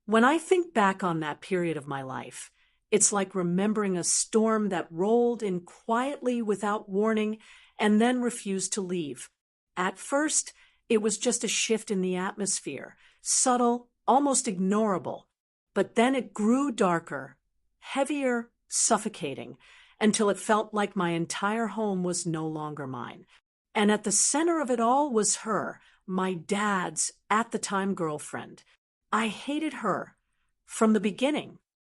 When I think back on that period of my life, it's like remembering a storm that rolled in quietly without warning and then refused to leave. At first, it was just a shift in the atmosphere, subtle, almost ignorable. But then it grew darker, heavier, suffocating, until it felt like my entire home was no longer mine. And at the center of it all was her, my dad's at the time girlfriend. I hated her from the beginning.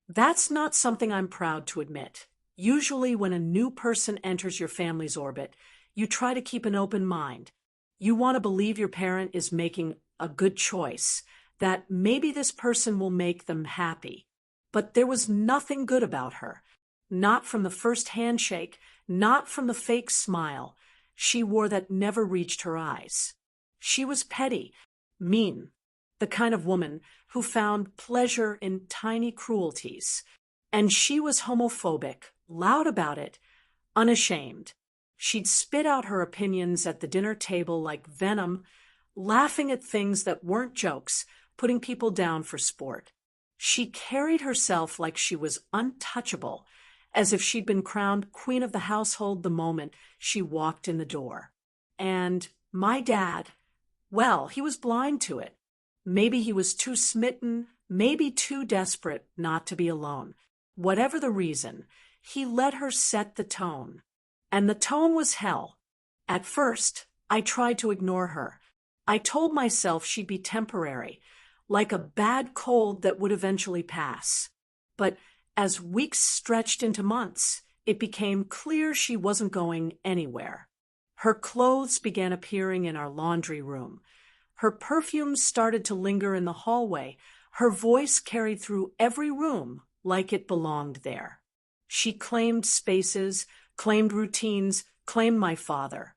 That's not something I'm proud to admit. Usually, when a new person enters your family's orbit, you try to keep an open mind. You want to believe your parent is making a good choice, that maybe this person will make them happy. But there was nothing good about her. Not from the first handshake, not from the fake smile she wore that never reached her eyes. She was petty, mean, the kind of woman who found pleasure in tiny cruelties. And she was homophobic, loud about it, unashamed. She'd spit out her opinions at the dinner table like venom, laughing at things that weren't jokes, putting people down for sport. She carried herself like she was untouchable, as if she'd been crowned queen of the household the moment she walked in the door. And my dad, well, he was blind to it. Maybe he was too smitten, maybe too desperate not to be alone. Whatever the reason, he let her set the tone. And the tone was hell. At first, I tried to ignore her. I told myself she'd be temporary, like a bad cold that would eventually pass. But as weeks stretched into months, it became clear she wasn't going anywhere. Her clothes began appearing in our laundry room. Her perfume started to linger in the hallway. Her voice carried through every room like it belonged there. She claimed spaces, claimed routines, claimed my father.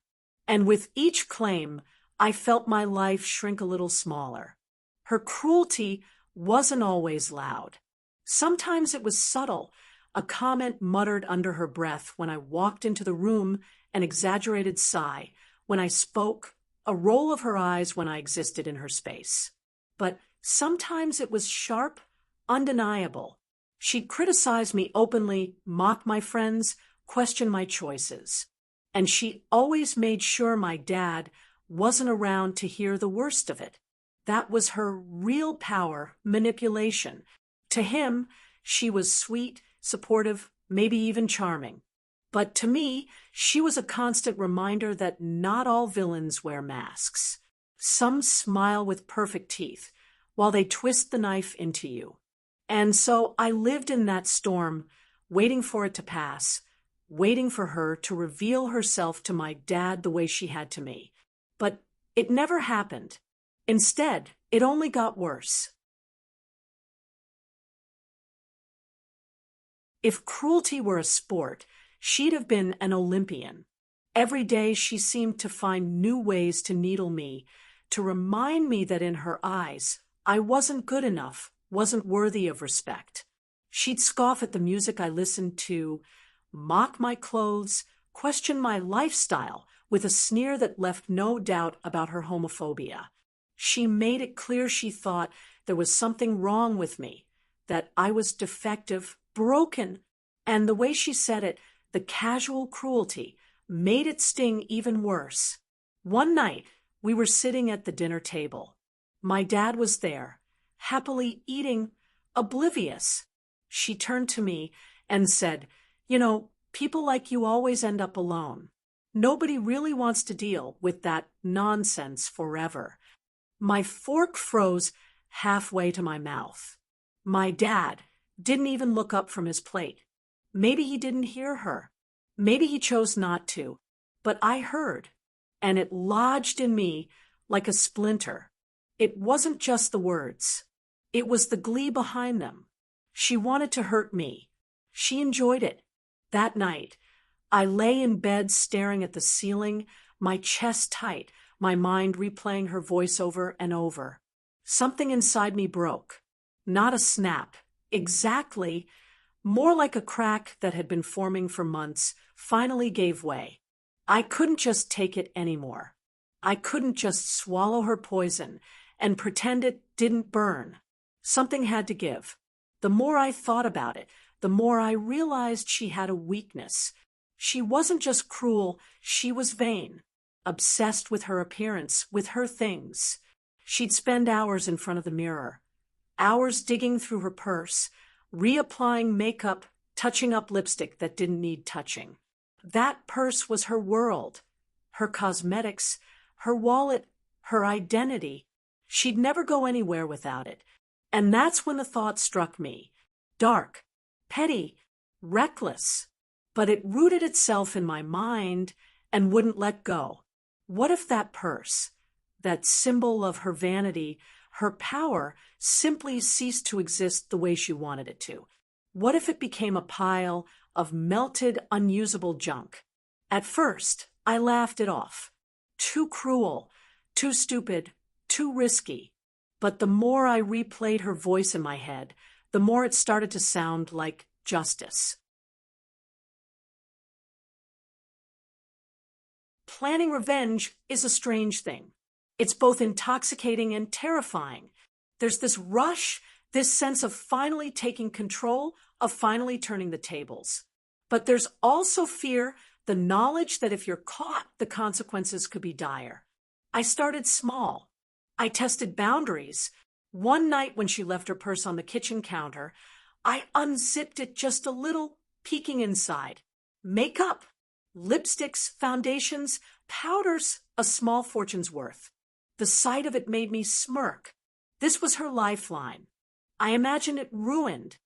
And with each claim, I felt my life shrink a little smaller. Her cruelty wasn't always loud. Sometimes it was subtle, a comment muttered under her breath when I walked into the room, an exaggerated sigh when I spoke, a roll of her eyes when I existed in her space. But sometimes it was sharp, undeniable. She'd criticize me openly, mock my friends, question my choices. And she always made sure my dad wasn't around to hear the worst of it. That was her real power, manipulation. To him, she was sweet, supportive, maybe even charming. But to me, she was a constant reminder that not all villains wear masks. Some smile with perfect teeth, while they twist the knife into you. And so I lived in that storm, waiting for it to pass, waiting for her to reveal herself to my dad the way she had to me. But it never happened. Instead, it only got worse. If cruelty were a sport, she'd have been an Olympian. Every day she seemed to find new ways to needle me, to remind me that in her eyes, I wasn't good enough, wasn't worthy of respect. She'd scoff at the music I listened to, mock my clothes, question my lifestyle with a sneer that left no doubt about her homophobia. She made it clear she thought there was something wrong with me, that I was defective, broken, and the way she said it, the casual cruelty, made it sting even worse. One night, we were sitting at the dinner table. My dad was there, happily eating, oblivious. She turned to me and said, "You know, people like you always end up alone. Nobody really wants to deal with that nonsense forever." My fork froze halfway to my mouth. My dad didn't even look up from his plate. Maybe he didn't hear her. Maybe he chose not to. But I heard, and it lodged in me like a splinter. It wasn't just the words. It was the glee behind them. She wanted to hurt me. She enjoyed it. That night, I lay in bed staring at the ceiling, my chest tight, my mind replaying her voice over and over. Something inside me broke. Not a snap. Exactly. More like a crack that had been forming for months finally gave way. I couldn't just take it anymore. I couldn't just swallow her poison and pretend it didn't burn. Something had to give. The more I thought about it, the more I realized she had a weakness. She wasn't just cruel, she was vain, obsessed with her appearance, with her things. She'd spend hours in front of the mirror, hours digging through her purse, reapplying makeup, touching up lipstick that didn't need touching. That purse was her world, her cosmetics, her wallet, her identity. She'd never go anywhere without it. And that's when the thought struck me. Dark, petty, reckless. But it rooted itself in my mind and wouldn't let go. What if that purse, that symbol of her vanity, her power, simply ceased to exist the way she wanted it to? What if it became a pile of melted, unusable junk? At first, I laughed it off. Too cruel, too stupid, too risky. But the more I replayed her voice in my head, the more it started to sound like justice. Planning revenge is a strange thing. It's both intoxicating and terrifying. There's this rush, this sense of finally taking control, of finally turning the tables. But there's also fear, the knowledge that if you're caught, the consequences could be dire. I started small. I tested boundaries. One night when she left her purse on the kitchen counter, I unzipped it just a little, peeking inside. Makeup, lipsticks, foundations, powders, a small fortune's worth. The sight of it made me smirk. This was her lifeline. I imagined it ruined.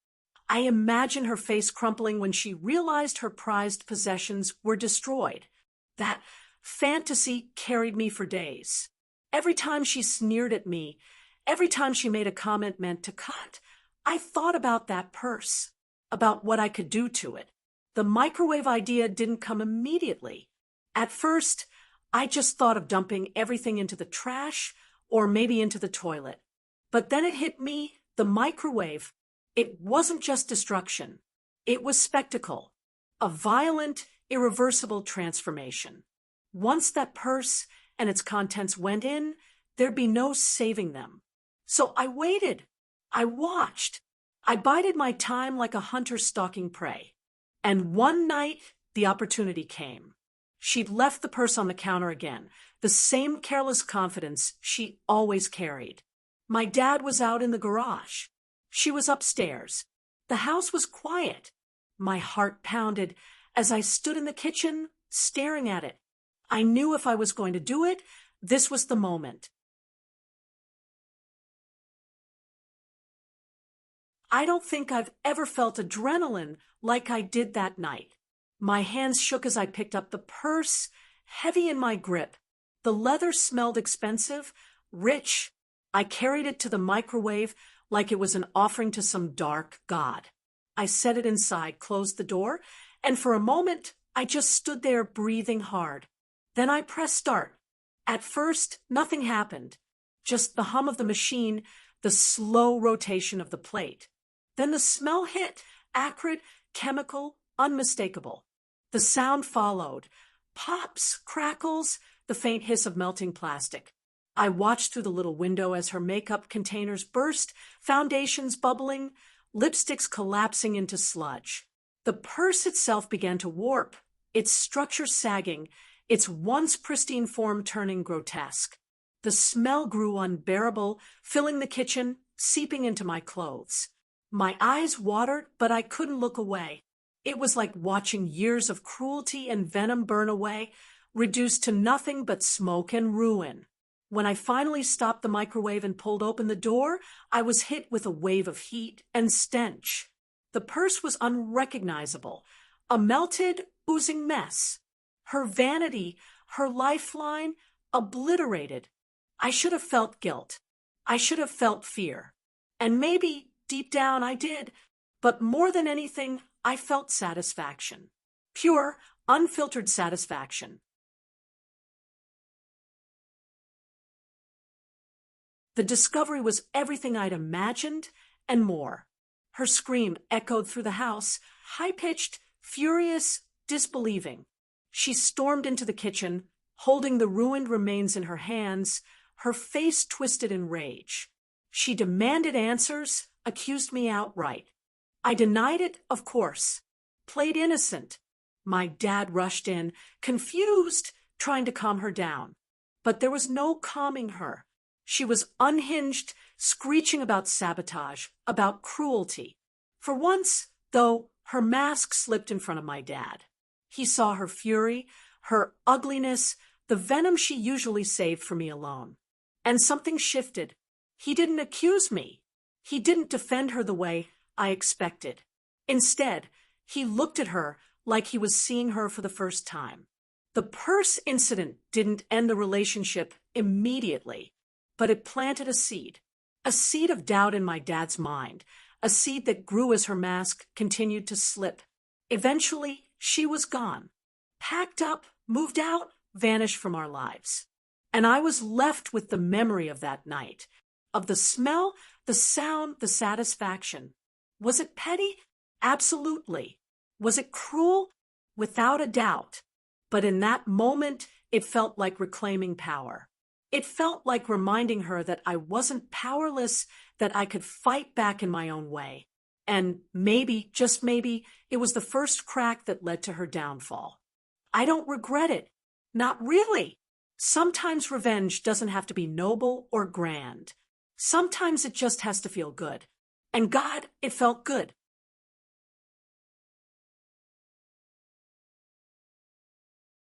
I imagined her face crumpling when she realized her prized possessions were destroyed. That fantasy carried me for days. Every time she sneered at me, every time she made a comment meant to cut, I thought about that purse, about what I could do to it. The microwave idea didn't come immediately. At first, I just thought of dumping everything into the trash or maybe into the toilet. But then it hit me, the microwave. It wasn't just destruction. It was spectacle, a violent, irreversible transformation. Once that purse and its contents went in, there'd be no saving them. So I waited. I watched. I bided my time like a hunter stalking prey. And one night, the opportunity came. She'd left the purse on the counter again, the same careless confidence she always carried. My dad was out in the garage. She was upstairs. The house was quiet. My heart pounded as I stood in the kitchen, staring at it. I knew if I was going to do it, this was the moment. I don't think I've ever felt adrenaline like I did that night. My hands shook as I picked up the purse, heavy in my grip. The leather smelled expensive, rich. I carried it to the microwave like it was an offering to some dark god. I set it inside, closed the door, and for a moment, I just stood there breathing hard. Then I pressed start. At first, nothing happened. Just the hum of the machine, the slow rotation of the plate. Then the smell hit, acrid, chemical, unmistakable. The sound followed. Pops, crackles, the faint hiss of melting plastic. I watched through the little window as her makeup containers burst, foundations bubbling, lipsticks collapsing into sludge. The purse itself began to warp, its structure sagging, its once pristine form turning grotesque. The smell grew unbearable, filling the kitchen, seeping into my clothes. My eyes watered, but I couldn't look away. It was like watching years of cruelty and venom burn away, reduced to nothing but smoke and ruin. When I finally stopped the microwave and pulled open the door, I was hit with a wave of heat and stench. The purse was unrecognizable, a melted, oozing mess. Her vanity, her lifeline, obliterated. I should have felt guilt. I should have felt fear. And maybe, deep down, I did. But more than anything, I felt satisfaction. Pure, unfiltered satisfaction. The discovery was everything I'd imagined and more. Her scream echoed through the house, high-pitched, furious, disbelieving. She stormed into the kitchen, holding the ruined remains in her hands, her face twisted in rage. She demanded answers, accused me outright. I denied it, of course. Played innocent. My dad rushed in, confused, trying to calm her down. But there was no calming her. She was unhinged, screeching about sabotage, about cruelty. For once, though, her mask slipped in front of my dad. He saw her fury, her ugliness, the venom she usually saved for me alone. And something shifted. He didn't accuse me. He didn't defend her the way I expected. Instead, he looked at her like he was seeing her for the first time. The purse incident didn't end the relationship immediately, but it planted a seed of doubt in my dad's mind, a seed that grew as her mask continued to slip. Eventually, she was gone, packed up, moved out, vanished from our lives. And I was left with the memory of that night, of the smell, the sound, the satisfaction. Was it petty? Absolutely. Was it cruel? Without a doubt. But in that moment, it felt like reclaiming power. It felt like reminding her that I wasn't powerless, that I could fight back in my own way. And maybe, just maybe, it was the first crack that led to her downfall. I don't regret it. Not really. Sometimes revenge doesn't have to be noble or grand. Sometimes it just has to feel good. And God, it felt good.